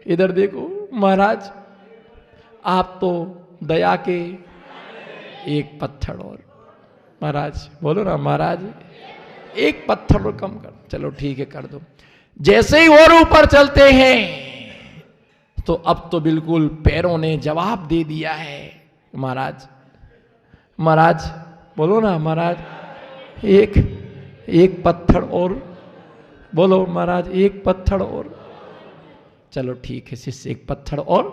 इधर देखो महाराज, आप तो दया के एक पत्थर और। महाराज बोलो ना महाराज, एक पत्थर और कम कर। चलो ठीक है कर दो। जैसे ही और ऊपर चलते हैं तो अब तो बिल्कुल पैरों ने जवाब दे दिया है। महाराज महाराज बोलो ना महाराज, एक पत्थर और। बोलो महाराज, एक पत्थर और। चलो ठीक है शिष्य, एक पत्थर और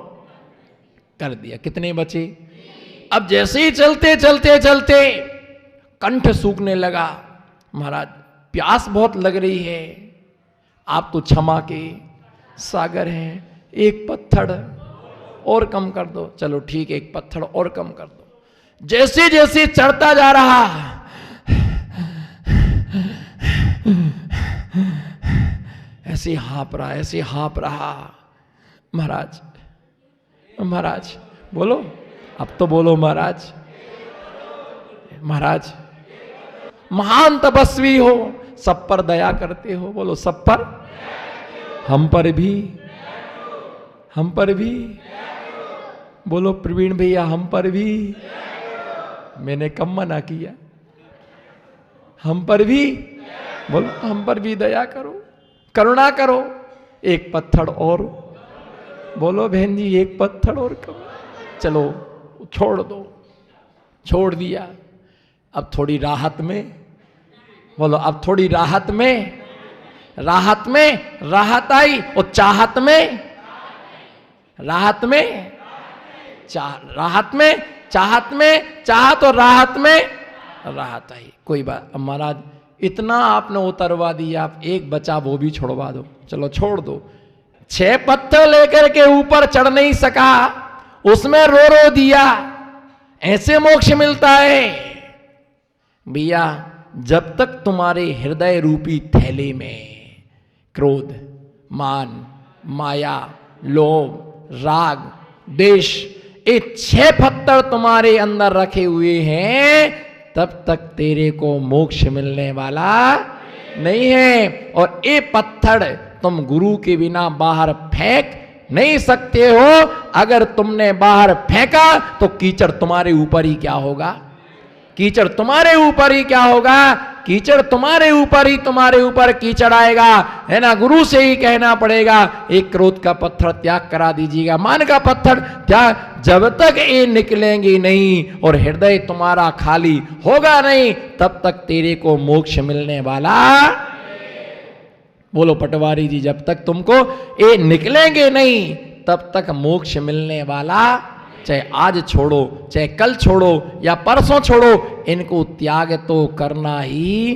कर दिया। कितने बचे? अब जैसे ही चलते चलते चलते कंठ सूखने लगा। महाराज प्यास बहुत लग रही है, आप तो क्षमा के सागर हैं, एक पत्थर और कम कर दो। चलो ठीक है, एक पत्थर और कम कर दो। जैसे जैसे चढ़ता जा रहा, ऐसे हाँप रहा, ऐसे हाँप रहा। महाराज महाराज बोलो, अब तो बोलो महाराज। महाराज महान तपस्वी हो, सब पर दया करते हो। बोलो सब पर, हम पर भी, हम पर भी। बोलो प्रवीण भैया, हम पर भी। मैंने कम मना किया, हम पर भी। बोलो हम पर भी दया करो, करुणा करो। एक पत्थर और। बोलो बहन जी, एक पत्थर और कम। चलो छोड़ दो, छोड़ दिया। अब थोड़ी राहत में, बोलो अब थोड़ी राहत में, राहत में राहत आई। और चाहत में, राहत में राहत में, चाहत में चाहत, और राहत में राहत आई। कोई बात। अब महाराज इतना आपने उतरवा दिया, आप एक बचा वो भी छोड़वा दो। चलो छोड़ दो। 6 पत्थर लेकर के ऊपर चढ़ नहीं सका, उसमें रो रो दिया। ऐसे मोक्ष मिलता है भैया, जब तक तुम्हारे हृदय रूपी थैले में क्रोध, मान, माया, लोभ, राग, द्वेष, ये 6 पत्थर तुम्हारे अंदर रखे हुए हैं, तब तक तेरे को मोक्ष मिलने वाला नहीं है। और ये पत्थर तुम गुरु के बिना बाहर फेंक नहीं सकते हो। अगर तुमने बाहर फेंका तो कीचड़ तुम्हारे ऊपर ही क्या होगा? कीचड़ तुम्हारे ऊपर ही क्या होगा? कीचड़ तुम्हारे ऊपर कीचड़ आएगा, है ना। गुरु से ही कहना पड़ेगा, एक क्रोध का पत्थर त्याग करा दीजिएगा, मान का पत्थर त्याग। जब तक ये निकलेंगे नहीं और हृदय तुम्हारा खाली होगा नहीं, तब तक तेरे को मोक्ष मिलने वाला। बोलो पटवारी जी, जब तक तुमको ये निकलेंगे नहीं तब तक मोक्ष मिलने वाला। चाहे आज छोड़ो, चाहे कल छोड़ो या परसों छोड़ो, इनको त्याग तो करना ही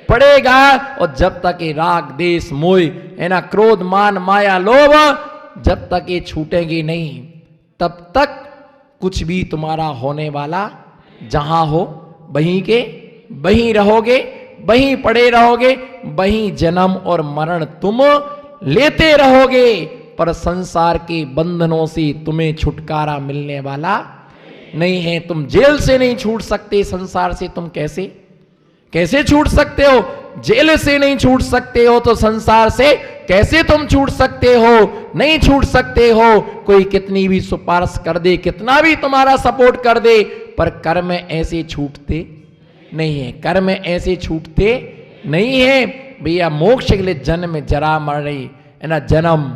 पड़ेगा। और जब तक ये राग, देश, मोह, है ना, क्रोध, मान, माया, लोभ, जब तक ये छूटेंगे नहीं, तब तक कुछ भी तुम्हारा होने वाला। जहां हो वहीं के वहीं रहोगे, वहीं पड़े रहोगे, वहीं जन्म और मरण तुम लेते रहोगे। पर संसार के बंधनों से तुम्हें छुटकारा मिलने वाला नहीं है। तुम जेल से नहीं छूट सकते, संसार से तुम कैसे छूट सकते हो? जेल से नहीं छूट सकते हो तो संसार से कैसे तुम छूट सकते हो? नहीं छूट सकते हो। कोई कितनी भी सिफारिश कर दे, कितना भी तुम्हारा सपोर्ट कर दे, पर कर्म ऐसे छूटते नहीं है। कर्म ऐसे छूटते नहीं है भैया। मोक्ष के लिए जन्म जरा मरई, है ना, जन्म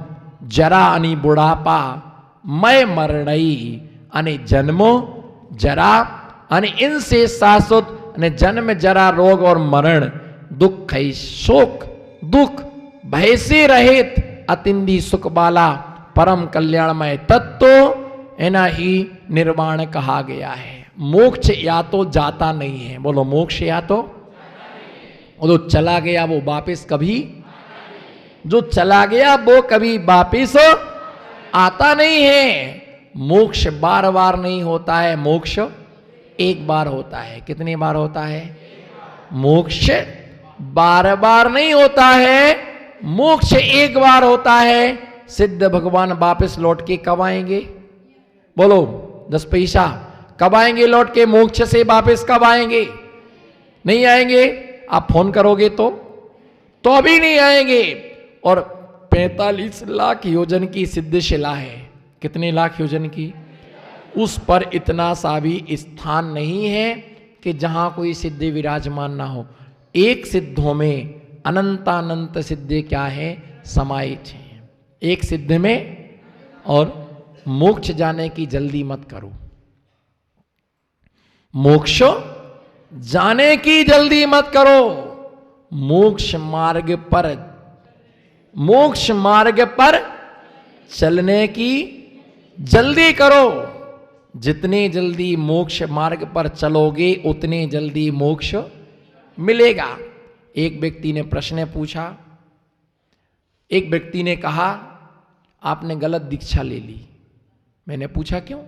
जरा अनि बुढ़ापा, मैं मरणई अनि जन्मो जरा अनि इनसे शाश्वत, अनि जन्म जरा रोग और मरण, दुख है शोक दुख, भय से रहित अतिंदी सुख बाला, परम कल्याणमय तत्व, है ना, ही निर्वाण कहा गया है। मोक्ष या तो जाता नहीं है। बोलो मोक्ष या तो, वो जो चला गया वो वापिस कभी, जो चला गया वो कभी वापिस आता नहीं है। मोक्ष बार बार नहीं होता है, मोक्ष एक बार होता है। कितनी बार होता है? मोक्ष बार बार नहीं होता है, मोक्ष एक बार होता है। सिद्ध भगवान वापस लौट के कब आएंगे? बोलो 10 पैसा कब आएंगे लौट के? मोक्ष से वापस कब आएंगे? नहीं आएंगे। आप फोन करोगे तो अभी नहीं आएंगे। और 45 लाख योजन की सिद्ध शिला है। कितने लाख योजन की? उस पर इतना सा भी स्थान नहीं है कि जहां कोई सिद्धि विराजमान ना हो। एक सिद्धों में अनंतानंत सिद्धि क्या है? समाहित है एक सिद्ध में। और मोक्ष जाने की जल्दी मत करो, मोक्ष जाने की जल्दी मत करो। मोक्ष मार्ग पर चलने की जल्दी करो। जितने जल्दी मोक्ष मार्ग पर चलोगे उतने जल्दी मोक्ष मिलेगा। एक व्यक्ति ने प्रश्न पूछा, एक व्यक्ति ने कहा आपने गलत दीक्षा ले ली। मैंने पूछा क्यों?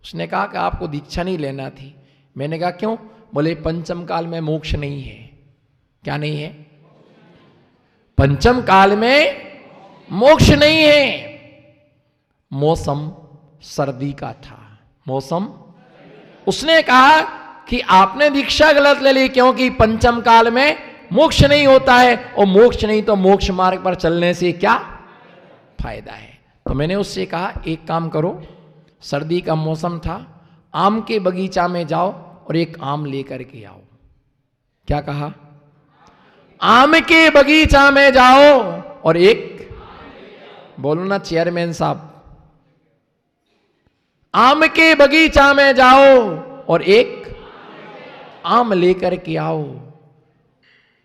उसने कहा कि आपको दीक्षा नहीं लेना थी। मैंने कहा क्यों? बोले पंचम काल में मोक्ष नहीं है। क्या नहीं है? पंचम काल में मोक्ष नहीं है। मौसम सर्दी का था, मौसम। उसने कहा कि आपने दीक्षा गलत ले ली क्योंकि पंचम काल में मोक्ष नहीं होता है, और मोक्ष नहीं तो मोक्ष मार्ग पर चलने से क्या फायदा है। तो मैंने उससे कहा एक काम करो, सर्दी का मौसम था, आम के बगीचा में जाओ और एक आम लेकर के आओ। क्या कहा? आम के बगीचा में जाओ और एक, बोलो ना चेयरमैन साहब, आम के बगीचा में जाओ और एक आम लेकर के आओ।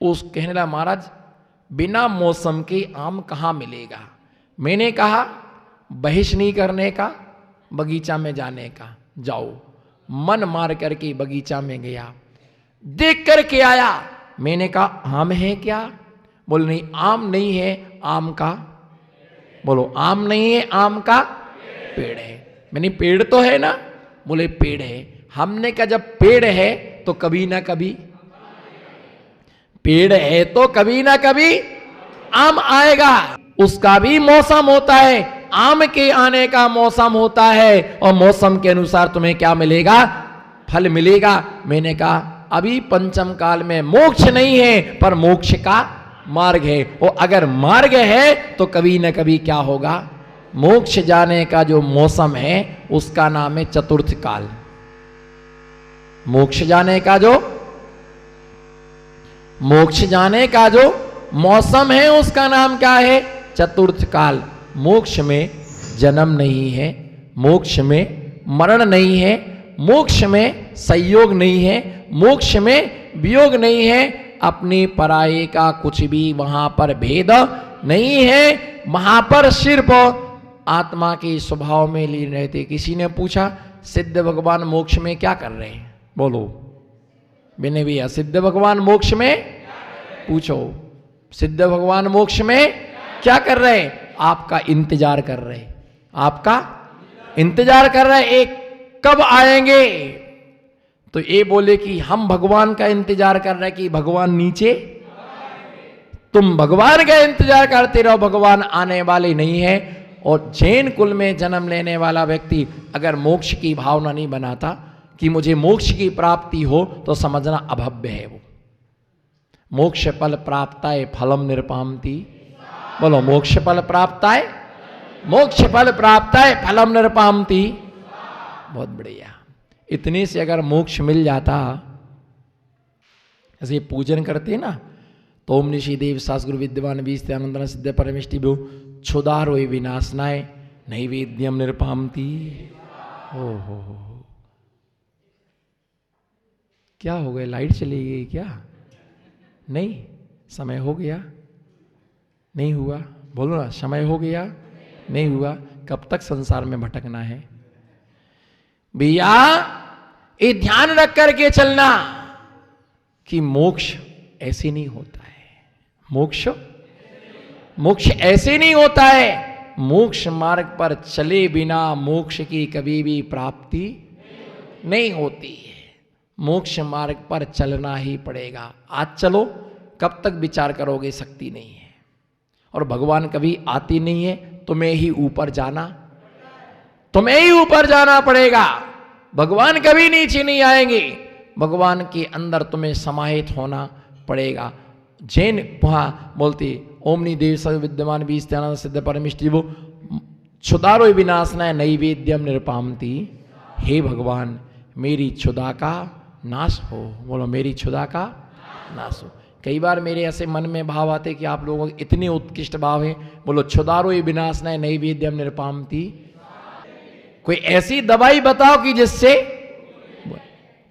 उस कहने लगा महाराज बिना मौसम के आम कहां मिलेगा। मैंने कहा बहिष नहीं करने का, बगीचा में जाने का। जाओ। मन मार करके बगीचा में गया, देख करके आया। मैंने कहा आम है क्या? बोले नहीं, आम नहीं है, आम का, बोलो आम नहीं है, आम का पेड़ है। मैंने पेड़ तो है ना? बोले पेड़ है। हमने कहा जब पेड़ है तो कभी ना कभी, पेड़ है तो कभी ना कभी आम आएगा। उसका भी मौसम होता है, आम के आने का मौसम होता है, और मौसम के अनुसार तुम्हें क्या मिलेगा? फल मिलेगा। मैंने कहा अभी पंचम काल में मोक्ष नहीं है, पर मोक्ष का मार्ग है। और अगर मार्ग है तो कभी न कभी क्या होगा? मोक्ष जाने का जो मौसम है उसका नाम है चतुर्थ काल। मोक्ष जाने का जो मौसम है उसका नाम क्या है? चतुर्थ काल। मोक्ष में जन्म नहीं है, मोक्ष में मरण नहीं है, मोक्ष में संयोग नहीं है, मोक्ष में वियोग नहीं है, अपने पराये का कुछ भी वहां पर भेद नहीं है। वहां पर सिर्फ आत्मा के स्वभाव में लीन रहते। किसी ने पूछा सिद्ध भगवान मोक्ष में क्या कर रहे हैं? बोलो बिने भैया, सिद्ध भगवान मोक्ष में, पूछो सिद्ध भगवान मोक्ष में क्या कर रहे हैं? आपका इंतजार कर रहे, आपका इंतजार कर रहे। एक कब आएंगे? तो ये बोले कि हम भगवान का इंतजार कर रहे कि भगवान नीचे, तुम भगवान का इंतजार करते रहो, भगवान आने वाले नहीं है। और जैन कुल में जन्म लेने वाला व्यक्ति अगर मोक्ष की भावना नहीं बनाता कि मुझे मोक्ष की प्राप्ति हो, तो समझना अभव्य है वो। मोक्ष फल प्राप्ताय फलम निरपामति। बोलो मोक्ष फल प्राप्ताय, मोक्ष फल प्राप्ताय फलम निरपामति। बहुत बढ़िया। इतने से अगर मोक्ष मिल जाता, ऐसे पूजन करते हैं ना, तो ओम निशि देव सास गुरु विद्यमान बीस आनंदन सिद्ध परमेष्टि भ्यो क्षुधारो विनाशनाय नैवेद्यम निरपामति। हो क्या हो गया? लाइट चली गई क्या? नहीं, समय हो गया? नहीं हुआ? बोलो ना, समय हो गया? नहीं हुआ? कब तक संसार में भटकना है भैया? ये ध्यान रख करके चलना कि मोक्ष ऐसे नहीं होता है। मोक्ष ऐसे नहीं होता है। मोक्ष मार्ग पर चले बिना मोक्ष की कभी भी प्राप्ति नहीं होती है। मोक्ष मार्ग पर चलना ही पड़ेगा। आज चलो, कब तक विचार करोगे? शक्ति नहीं है। और भगवान कभी आती नहीं है, तुम्हें ही ऊपर जाना पड़ेगा। भगवान कभी नीचे नहीं आएंगे। भगवान के अंदर तुम्हें समाहित होना पड़ेगा। जैन वहाँ बोलते ओमनी देव सब विद्यमान भी स्थान सिद्ध परमिष्टि वो क्षुदारो विनाशनाय नैवेद्यम निरपामती। हे भगवान मेरी क्षुदा का नाश हो। बोलो मेरी क्षुदा का नाश हो। कई बार मेरे ऐसे मन में भाव आते कि आप लोगों के इतने उत्कृष्ट भाव हैं। बोलो क्षुदारो विनाशनाय नैवेद्यम निरपामती। कोई ऐसी दवाई बताओ कि जिससे,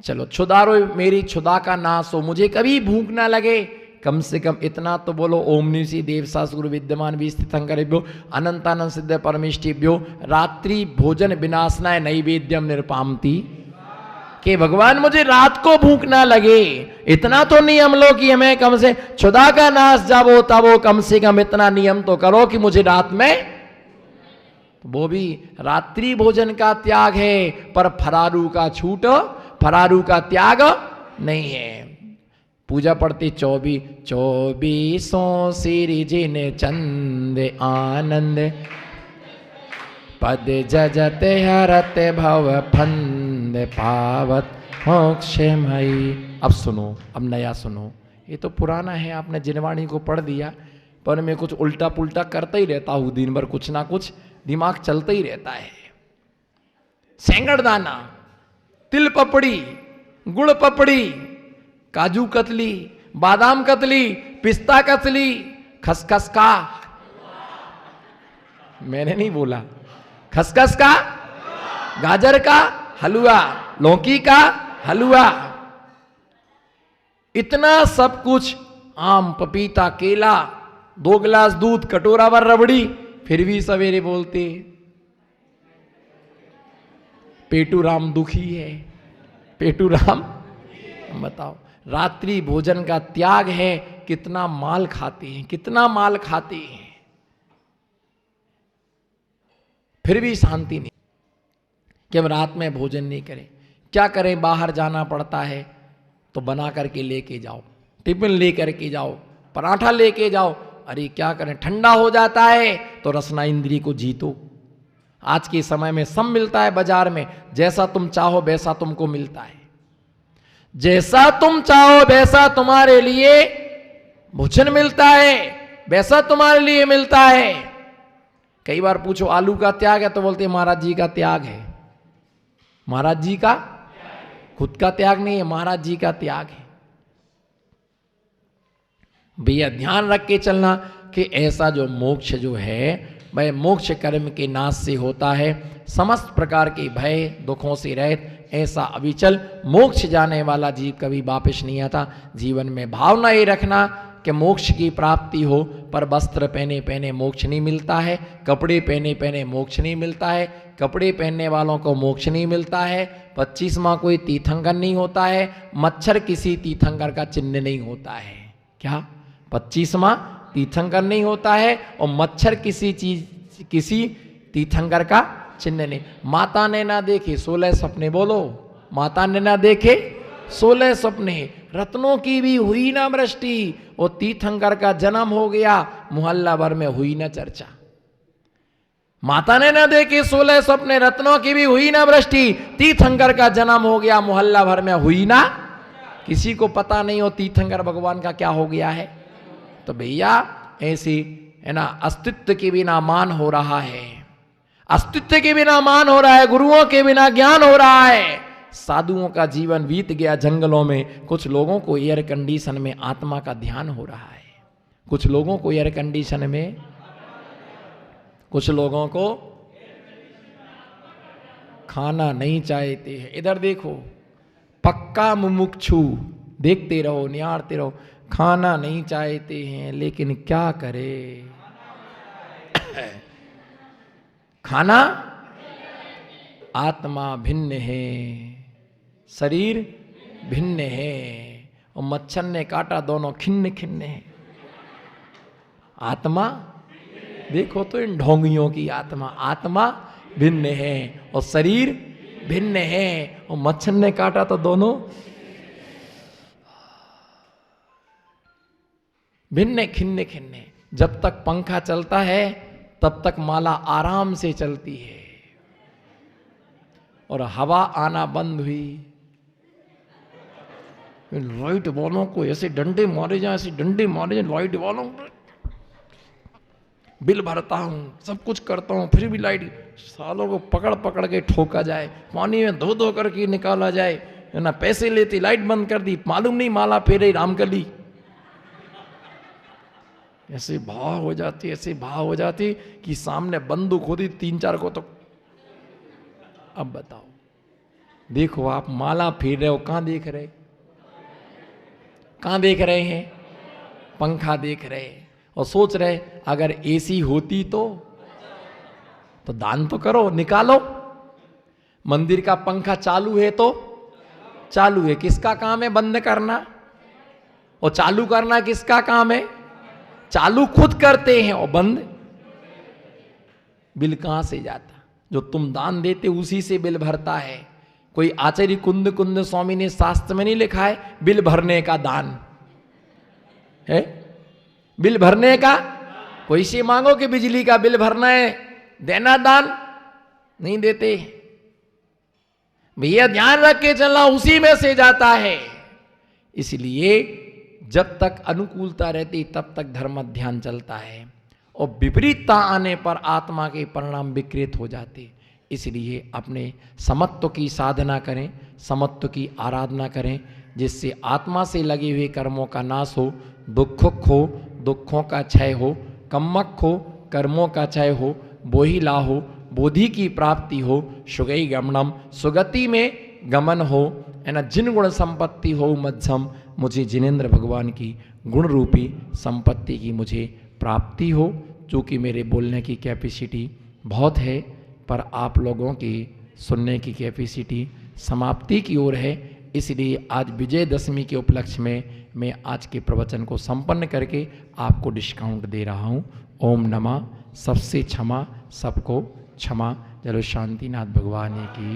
चलो क्षुदारो मेरी क्षुदा का नाश हो, मुझे कभी भूख ना लगे। कम से कम इतना तो बोलो ओमनिसी देव शास्त्र विद्यमान भी स्थितंकरेभ्यो अनंतानंद सिद्ध परमिष्टिभ्यो रात्रि भोजन विनाशनाय नैवेद्यम निरपामती। कि भगवान मुझे रात को भूख ना लगे, इतना तो नियम लो कि हमें कम से क्षुधा का नाश जाबो तबो, कम से कम इतना नियम तो करो कि मुझे रात में, तो वो भी रात्रि भोजन का त्याग है पर फरारू का छूट, फरारू का त्याग नहीं है। पूजा पढ़ती 24 सिरि जिन चंद आनंद पद जजते हरते भव फंद पावत मोक्षमयी। अब सुनो, अब नया सुनो। ये तो पुराना है, आपने जिनवाणी को पढ़ दिया, पर मैं कुछ उल्टा पुल्टा करता ही रहता हूँ दिन भर, कुछ ना कुछ दिमाग चलता ही रहता है। सेंगड़दाना, तिल पपड़ी, गुड़ पपड़ी, काजू कतली, बादाम कतली, पिस्ता कतली, खसखस का, मैंने नहीं बोला, खसखस का, गाजर का हलवा, लौकी का हलवा, इतना सब कुछ, आम पपीता केला, 2 गिलास दूध, कटोरा भर रबड़ी, फिर भी सवेरे बोलते पेटू राम दुखी है, पेटू राम। बताओ रात्रि भोजन का त्याग है, कितना माल खाते हैं, कितना माल खाते हैं, फिर भी शांति नहीं कि हम रात में भोजन नहीं करें। क्या करें, बाहर जाना पड़ता है तो बना करके लेके जाओ, टिफिन लेकर के जाओ, पराठा लेके जाओ। अरे क्या करें, ठंडा हो जाता है तो रसना इंद्री को जीतो। आज के समय में सब मिलता है बाजार में, जैसा तुम चाहो वैसा तुमको मिलता है, जैसा तुम चाहो वैसा तुम्हारे लिए भोजन मिलता है, वैसा तुम्हारे लिए मिलता है। कई बार पूछो आलू का त्याग है तो बोलते महाराज जी का त्याग है। महाराज जी का खुद का त्याग नहीं है, महाराज जी का त्याग है। भैया ध्यान रख के चलना कि ऐसा जो मोक्ष जो है वह मोक्ष कर्म के नाश से होता है, समस्त प्रकार के भय दुखों से रहित ऐसा अविचल मोक्ष जाने वाला जीव कभी वापस नहीं आता। जीवन में भावना ये रखना कि मोक्ष की प्राप्ति हो, पर वस्त्र पहने पहने मोक्ष नहीं मिलता है, कपड़े पहने पहने मोक्ष नहीं मिलता है, कपड़े पहनने वालों को मोक्ष नहीं मिलता है, 25वां कोई तीर्थंकर नहीं होता है, मच्छर किसी तीर्थंकर का चिन्ह नहीं होता है। क्या 25वां तीर्थंकर नहीं होता है और मच्छर किसी तीर्थंकर का चिन्ह नहीं। माता ने ना देखे 16 सपने, बोलो माता ने ना देखे 16 सपने, रत्नों की भी हुई ना वृष्टि, और तीर्थंकर का जन्म हो गया, मोहल्ला भर में हुई ना चर्चा। माता ने ना देखे 16 सपने, रत्नों की भी हुई ना वृष्टि, तीर्थंकर का जन्म हो गया, मोहल्ला भर में हुई ना। किसी को पता नहीं हो तीर्थंकर भगवान का क्या हो गया है। तो भैया ऐसी है ना, अस्तित्व के बिना मान हो रहा है, अस्तित्व के बिना मान हो रहा है, गुरुओं के बिना ज्ञान हो रहा है। साधुओं का जीवन बीत गया जंगलों में, कुछ लोगों को एयर कंडीशन में आत्मा का ध्यान हो रहा है, कुछ लोगों को एयर कंडीशन में, कुछ लोगों को खाना नहीं चाहते हैं। इधर देखो, पक्का मुमुक्षु, देखते रहो निहारते रहो, खाना नहीं चाहते हैं, लेकिन क्या करे, खाना, आत्मा भिन्न है, शरीर भिन्न है, और मच्छर ने काटा दोनों खिन्न खिन्न है। आत्मा देखो तो इन ढोंगियों की आत्मा, आत्मा भिन्न है और शरीर भिन्न है, और मच्छर ने काटा तो दोनों भिन्न खिन्न खिन्न। जब तक पंखा चलता है तब तक माला आराम से चलती है, और हवा आना बंद हुई लाइट वालों को ऐसे डंडे मारे जाए, ऐसे डंडे मारे जाए लाइट वालों को। बिल भरता हूँ, सब कुछ करता हूँ, फिर भी लाइट, सालों को पकड़ पकड़ के ठोका जाए, पानी में धो धो करके निकाला जाए, है ना, पैसे लेती, लाइट बंद कर दी, मालूम नहीं माला फेरे रामकली। ऐसे भाव हो जाती, ऐसे भाव हो जाती कि सामने बंदूक होती 3-4 को तो। अब बताओ, देखो आप माला फेर रहे हो, कहां देख रहे, कहां देख रहे हैं? पंखा देख रहे हैं और सोच रहे अगर एसी होती तो दान तो करो, निकालो। मंदिर का पंखा चालू है तो चालू है, किसका काम है बंद करना? और चालू करना किसका काम है? चालू खुद करते हैं और बंद बिल कहां से जाता? जो तुम दान देते उसी से बिल भरता है। कोई आचार्य कुंद कुंद स्वामी ने शास्त्र में नहीं लिखा है बिल भरने का दान है? बिल भरने का कोई से मांगो कि बिजली का बिल भरना है, देना दान, नहीं देते भैया, ध्यान रख के चलना, उसी में से जाता है। इसलिए जब तक अनुकूलता रहती तब तक धर्म ध्यान चलता है, और विपरीतता आने पर आत्मा के परिणाम विकृत हो जाते। इसलिए अपने समत्व की साधना करें, समत्व की आराधना करें, जिससे आत्मा से लगे हुए कर्मों का नाश हो, दुखों का क्षय हो, कम्मक हो, कर्मों का क्षय हो, बोहिला हो, बोधि की प्राप्ति हो, सुगई गमनम, सुगति में गमन हो, है ना, जिन गुण संपत्ति हो मध्यम, मुझे जिनेंद्र भगवान की गुण रूपी संपत्ति की मुझे प्राप्ति हो। चूँकि मेरे बोलने की कैपेसिटी बहुत है, पर आप लोगों की सुनने की कैपेसिटी समाप्ति की ओर है, इसलिए आज विजयदशमी के उपलक्ष्य में मैं आज के प्रवचन को संपन्न करके आपको डिस्काउंट दे रहा हूँ। ओम नमः, सबसे क्षमा, सबको क्षमा। चलो शांतिनाथ भगवान की।